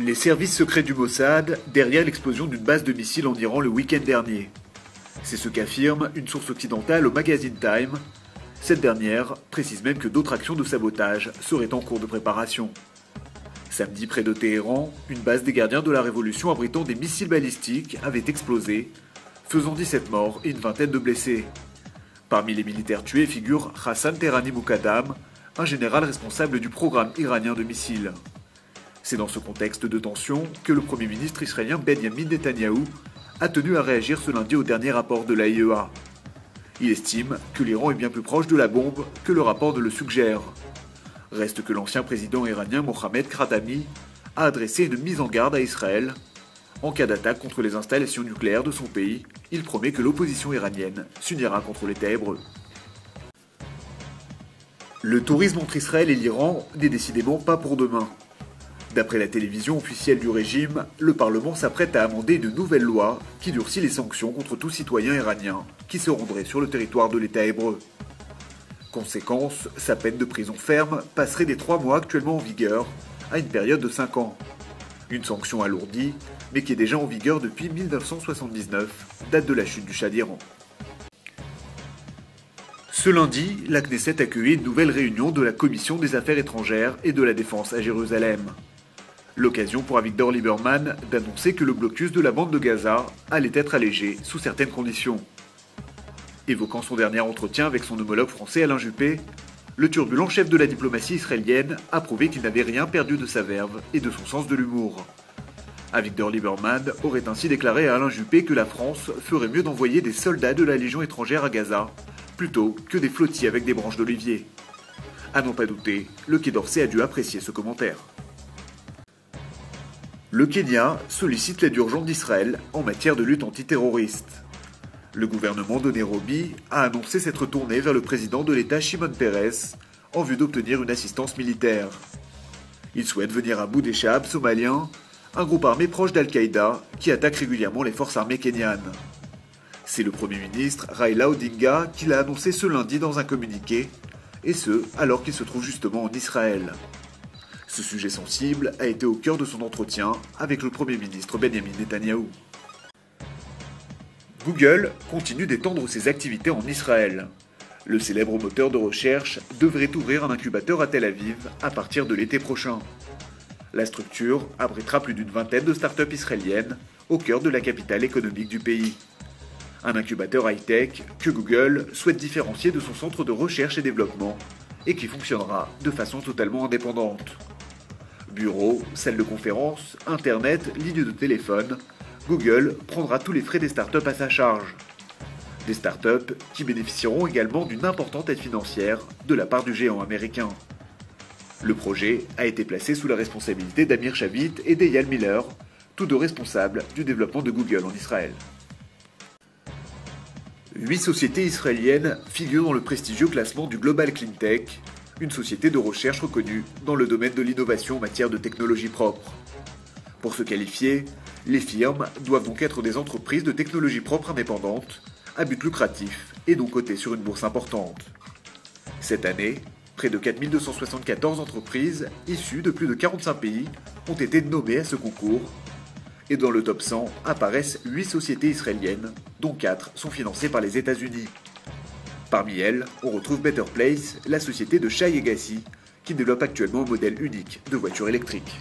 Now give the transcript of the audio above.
Les services secrets du Mossad derrière l'explosion d'une base de missiles en Iran le week-end dernier. C'est ce qu'affirme une source occidentale au magazine Time. Cette dernière précise même que d'autres actions de sabotage seraient en cours de préparation. Samedi, près de Téhéran, une base des gardiens de la Révolution abritant des missiles balistiques avait explosé, faisant 17 morts et une vingtaine de blessés. Parmi les militaires tués figure Hassan Tehrani Moukadam, un général responsable du programme iranien de missiles. C'est dans ce contexte de tension que le Premier ministre israélien Benjamin Netanyahou a tenu à réagir ce lundi au dernier rapport de l'AIEA. Il estime que l'Iran est bien plus proche de la bombe que le rapport ne le suggère. Reste que l'ancien président iranien Mohammad Khatami a adressé une mise en garde à Israël. En cas d'attaque contre les installations nucléaires de son pays, il promet que l'opposition iranienne s'unira contre l'État hébreu. Le tourisme entre Israël et l'Iran n'est décidément pas pour demain. D'après la télévision officielle du régime, le Parlement s'apprête à amender une nouvelle loi qui durcit les sanctions contre tout citoyen iranien qui se rendrait sur le territoire de l'État hébreu. Conséquence, sa peine de prison ferme passerait des 3 mois actuellement en vigueur à une période de 5 ans. Une sanction alourdie, mais qui est déjà en vigueur depuis 1979, date de la chute du Shah d'Iran. Ce lundi, la Knesset accueillait une nouvelle réunion de la Commission des Affaires étrangères et de la Défense à Jérusalem. L'occasion pour Avigdor Lieberman d'annoncer que le blocus de la bande de Gaza allait être allégé sous certaines conditions. Évoquant son dernier entretien avec son homologue français Alain Juppé, le turbulent chef de la diplomatie israélienne a prouvé qu'il n'avait rien perdu de sa verve et de son sens de l'humour. Avigdor Lieberman aurait ainsi déclaré à Alain Juppé que la France ferait mieux d'envoyer des soldats de la Légion étrangère à Gaza plutôt que des flottilles avec des branches d'olivier. À n'en pas douter, le Quai d'Orsay a dû apprécier ce commentaire. Le Kenya sollicite l'aide urgente d'Israël en matière de lutte antiterroriste. Le gouvernement de Nairobi a annoncé s'être tourné vers le président de l'État Shimon Peres en vue d'obtenir une assistance militaire. Il souhaite venir à bout des Shahab somaliens, un groupe armé proche d'Al-Qaïda qui attaque régulièrement les forces armées kenyanes. C'est le Premier ministre Raila Odinga qui l'a annoncé ce lundi dans un communiqué, et ce, alors qu'il se trouve justement en Israël. Ce sujet sensible a été au cœur de son entretien avec le Premier ministre Benjamin Netanyahou. Google continue d'étendre ses activités en Israël. Le célèbre moteur de recherche devrait ouvrir un incubateur à Tel Aviv à partir de l'été prochain. La structure abritera plus d'une vingtaine de startups israéliennes au cœur de la capitale économique du pays. Un incubateur high-tech que Google souhaite différencier de son centre de recherche et développement et qui fonctionnera de façon totalement indépendante. Bureaux, salles de conférence, internet, lignes de téléphone, Google prendra tous les frais des startups à sa charge. Des startups qui bénéficieront également d'une importante aide financière de la part du géant américain. Le projet a été placé sous la responsabilité d'Amir Shavit et d'Eyal Miller, tous deux responsables du développement de Google en Israël. 8 sociétés israéliennes figurent dans le prestigieux classement du Global Clean Tech, une société de recherche reconnue dans le domaine de l'innovation en matière de technologie propre. Pour se qualifier, les firmes doivent donc être des entreprises de technologie propre indépendantes, à but lucratif et donc cotées sur une bourse importante. Cette année, près de 4274 entreprises issues de plus de 45 pays ont été nommées à ce concours, et dans le top 100 apparaissent 8 sociétés israéliennes, dont 4 sont financées par les États-Unis. Parmi elles, on retrouve Better Place, la société de Shai Agassi, qui développe actuellement un modèle unique de voiture électrique.